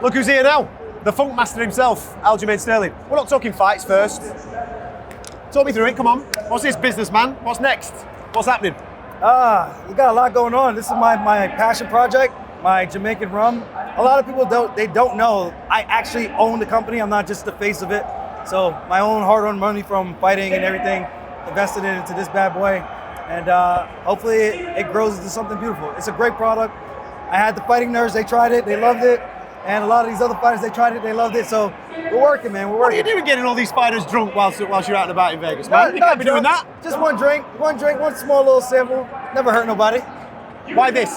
Look who's here now. The funk master himself, Aljamain Sterling. We're not talking fights first. Talk me through it, come on. What's this, businessman? What's next? What's happening? We got a lot going on. This is my passion project, my Jamaican rum. A lot of people don't know I actually own the company. I'm not just the face of it. So my own hard-earned money from fighting and everything, invested it into this bad boy. And hopefully it grows into something beautiful. It's a great product. I had the fighting nerds, they tried it, they loved it. And a lot of these other fighters, they tried it, they loved it. So we're working, man, we're working. What are you doing getting all these fighters drunk whilst you're out and about in Vegas, man? You can't be doing that. Just one drink, one small little sample. Never hurt nobody. Why this?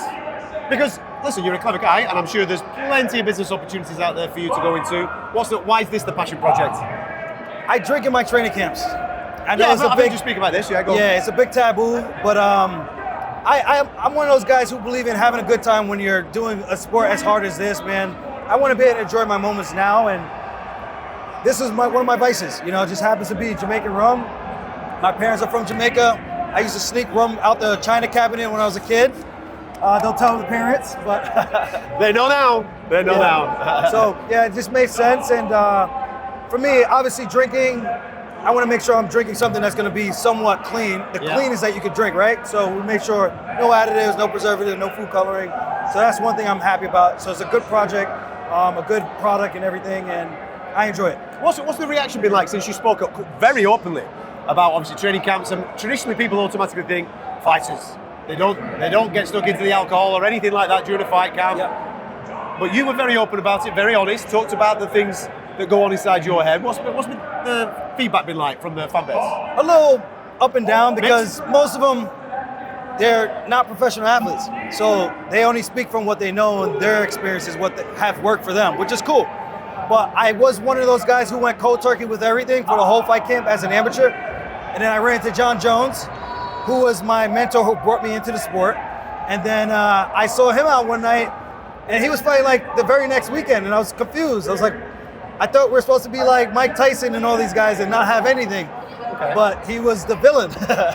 Because, listen, you're a clever guy, and I'm sure there's plenty of business opportunities out there for you to go into. Why is this the passion project? I drink in my training camps. I know I've heard you speak about this. Yeah, go on. Yeah, it's a big taboo, but I'm one of those guys who believe in having a good time when you're doing a sport as hard as this, man. I want to be able to enjoy my moments now, and this is one of my vices. You know, it just happens to be Jamaican rum. My parents are from Jamaica. I used to sneak rum out the China cabinet when I was a kid. Don't tell the parents, but they know now. They know now. So yeah, it just made sense. And for me, obviously drinking, I want to make sure I'm drinking something that's going to be somewhat clean. The cleanest that you could drink, right? So we make sure no additives, no preservatives, no food coloring. So that's one thing I'm happy about. So it's a good project, a good product and everything, and I enjoy it. What's the reaction been like since you spoke up very openly about obviously training camps? And traditionally people automatically think fighters, they don't get stuck into the alcohol or anything like that during a fight camp. Yep. But you were very open about it, very honest, talked about the things that go on inside your head. What's the feedback been like from the fan base? A little up and down because most of them, they're not professional athletes. So they only speak from what they know and their experiences, what have worked for them, which is cool. But I was one of those guys who went cold turkey with everything for the whole fight camp as an amateur. And then I ran into John Jones, who was my mentor who brought me into the sport. And then I saw him out one night and he was fighting like the very next weekend and I was confused. I was like, I thought we were supposed to be like Mike Tyson and all these guys and not have anything. Okay. But he was the villain,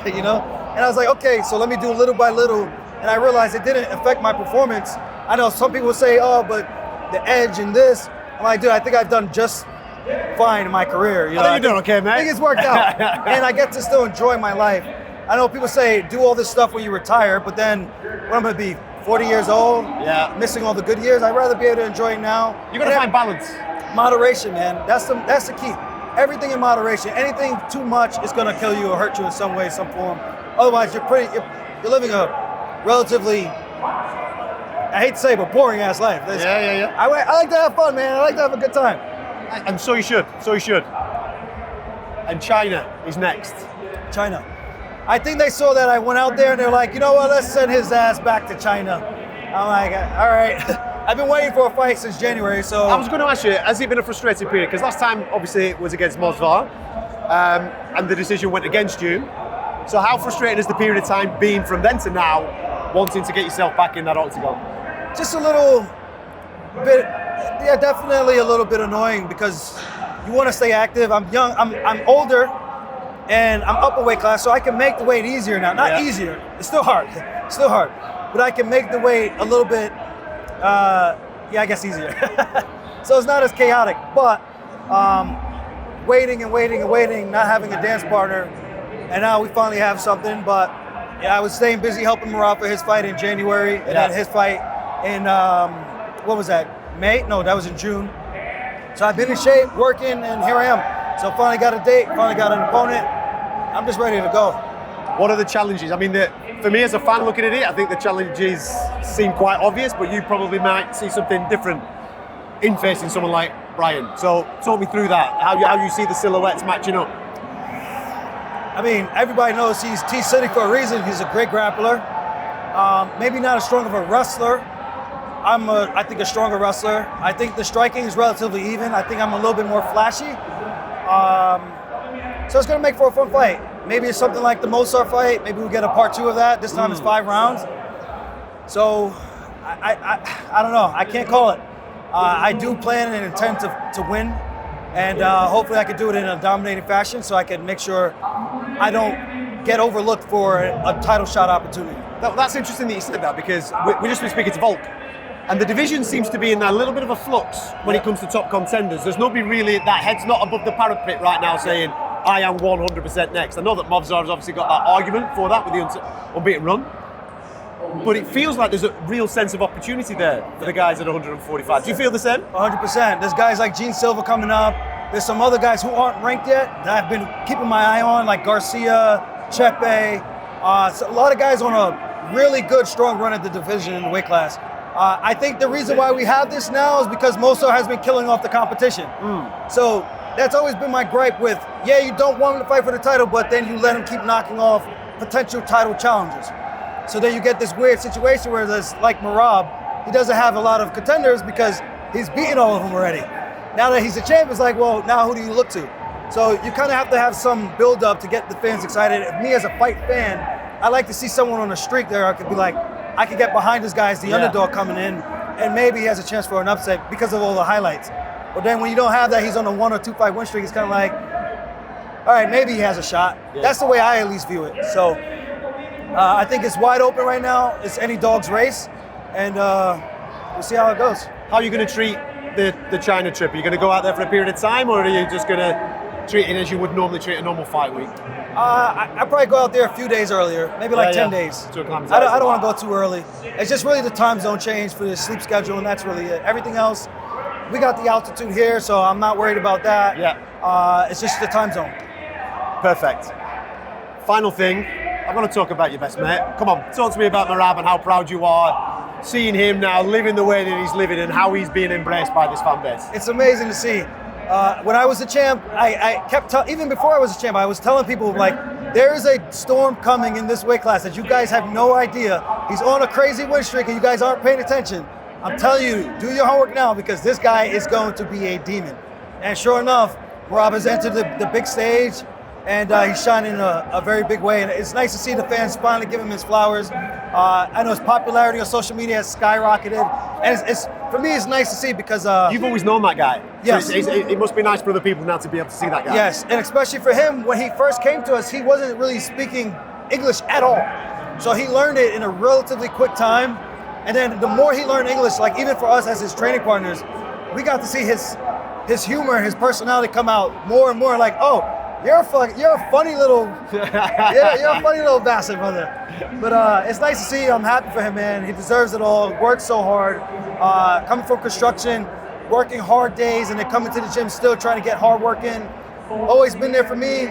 you know? And I was like, okay, so let me do little by little. And I realized it didn't affect my performance. I know some people say, oh, but the edge and this. I'm like, dude, I think I've done just fine in my career. You know? I think you're doing okay, man. I think it's worked out. And I get to still enjoy my life. I know people say, do all this stuff when you retire, but then when I'm gonna be 40 years old, missing all the good years, I'd rather be able to enjoy it now. You gotta find balance. Moderation, man. That's the key. Everything in moderation. Anything too much is gonna kill you or hurt you in some way, some form. Otherwise, you're living a relatively, I hate to say, but boring ass life. Yeah. I like to have fun, man. I like to have a good time. And so you should. And China is next. China. I think they saw that I went out there and they're like, you know what? Let's send his ass back to China. I'm like, all right. I've been waiting for a fight since January, so. I was going to ask you, has it been a frustrating period? Because last time, obviously, it was against Mosvar, and the decision went against you. So how frustrating has the period of time been from then to now, wanting to get yourself back in that octagon? Just a little bit, yeah, definitely a little bit annoying because you want to stay active. I'm young, I'm older, and I'm up a weight class, so I can make the weight easier now. Not easier, it's still hard, but I can make the weight a little bit, I guess easier. So it's not as chaotic, but waiting, not having a dance partner, and now we finally have something, but yeah, I was staying busy helping Merab for his fight in January, and then his fight in, what was that, May? No, that was in June. So I've been in shape, working, and here I am. So finally got a date, finally got an opponent. I'm just ready to go. What are the challenges? I mean, for me as a fan looking at it, I think the challenges seem quite obvious, but you probably might see something different in facing someone like Brian. So talk me through that, how you see the silhouettes matching up. I mean, everybody knows he's T-City for a reason. He's a great grappler. Maybe not as strong of a wrestler. I think a stronger wrestler. I think the striking is relatively even. I think I'm a little bit more flashy. So it's gonna make for a fun fight. Maybe it's something like the Mozart fight. Maybe we'll get a part 2 of that. This time it's 5 rounds. So I don't know. I can't call it. I do plan and intend to win. And hopefully I can do it in a dominating fashion so I can make sure I don't get overlooked for a title shot opportunity. That's interesting that you said that because we just been speaking to Volk. And the division seems to be in a little bit of a flux when it comes to top contenders. There's nobody really, that head's not above the parapet right now saying, I am 100% next. I know that Movzar's obviously got that argument for that with the unbeaten run. But it feels like there's a real sense of opportunity there for the guys at 145. Do you feel the same? 100%. There's guys like Gene Silva coming up. There's some other guys who aren't ranked yet that I've been keeping my eye on, like Garcia, Chepe. So a lot of guys on a really good, strong run at the division in the weight class. I think the reason why we have this now is because Moso has been killing off the competition. So that's always been my gripe with, yeah, you don't want him to fight for the title, but then you let him keep knocking off potential title challengers. So then you get this weird situation where there's, like Merab, he doesn't have a lot of contenders because he's beaten all of them already. Now that he's a champ, it's like, well, now who do you look to? So you kind of have to have some build up to get the fans excited. Me as a fight fan, I like to see someone on a streak there. I could be like, I could get behind this guy as the underdog coming in, and maybe he has a chance for an upset because of all the highlights. But then when you don't have that, he's on a 1 or 2 fight win streak, it's kind of like, all right, maybe he has a shot. Yeah. That's the way I at least view it. So I think it's wide open right now. It's any dog's race, and we'll see how it goes. How are you going to treat the China trip? Are you going to go out there for a period of time, or are you just going to treat it as you would normally treat a normal fight week? I'd probably go out there a few days earlier, maybe like 10 days. I don't want to go too early. It's just really the time zone change for the sleep schedule, and that's really it. Everything else, we got the altitude here, so I'm not worried about that. Yeah. It's just the time zone. Perfect. Final thing, I want to talk about your best mate. Come on, talk to me about Merab and how proud you are seeing him now living the way that he's living and how he's being embraced by this fan base. It's amazing to see. When I was a champ, I kept even before I was a champ, I was telling people, like, there is a storm coming in this weight class that you guys have no idea. He's on a crazy win streak and you guys aren't paying attention. I'm telling you, do your homework now because this guy is going to be a demon. And sure enough, Merab has entered the big stage and he's shining in a very big way. And it's nice to see the fans finally give him his flowers. I know his popularity on social media has skyrocketed. And it's for me, it's nice to see because... You've always known that guy. Yes. So it must be nice for other people now to be able to see that guy. Yes, and especially for him, when he first came to us, he wasn't really speaking English at all. So he learned it in a relatively quick time. And then the more he learned English, like even for us as his training partners, we got to see his humor, his personality come out more and more like, oh, you're a funny little, you're a funny little bastard, brother. But it's nice to see. I'm happy for him, man. He deserves it all. Worked so hard. Coming from construction, working hard days, and then coming to the gym still trying to get hard work in. Always been there for me.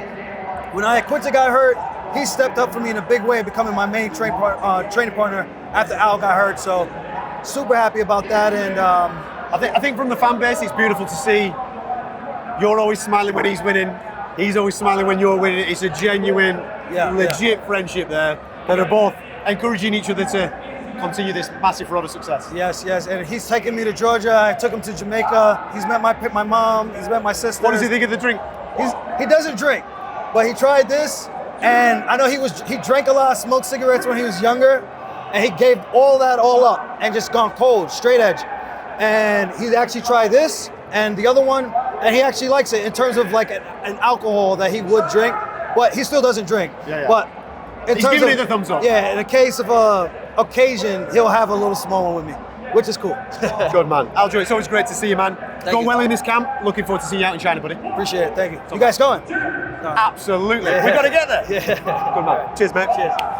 When Quinta got hurt, he stepped up for me in a big way, becoming my main training partner after Al got hurt. So super happy about that. And I think from the fan base, it's beautiful to see. You're always smiling when he's winning. He's always smiling when you're winning. It's a genuine, legit friendship there that are both encouraging each other to continue this massive road of success. Yes, and he's taken me to Georgia. I took him to Jamaica. He's met my mom. He's met my sister. What does he think of the drink? He doesn't drink, but he tried this, and I know he drank a lot, smoked cigarettes when he was younger, and he gave all up and just gone cold, straight edge. And he actually tried this and the other one, and he actually likes it in terms of like an alcohol that he would drink, but he still doesn't drink. Yeah. But he's giving it the thumbs up. Yeah, in the case of a occasion, he'll have a little small one with me, which is cool. Good man. Aljo, it's always great to see you, man. Go well in this camp. Looking forward to seeing you out in China, buddy. Appreciate it. Thank you. You guys going? Absolutely. We got to get there. Yeah. Good man. Cheers, mate. Cheers.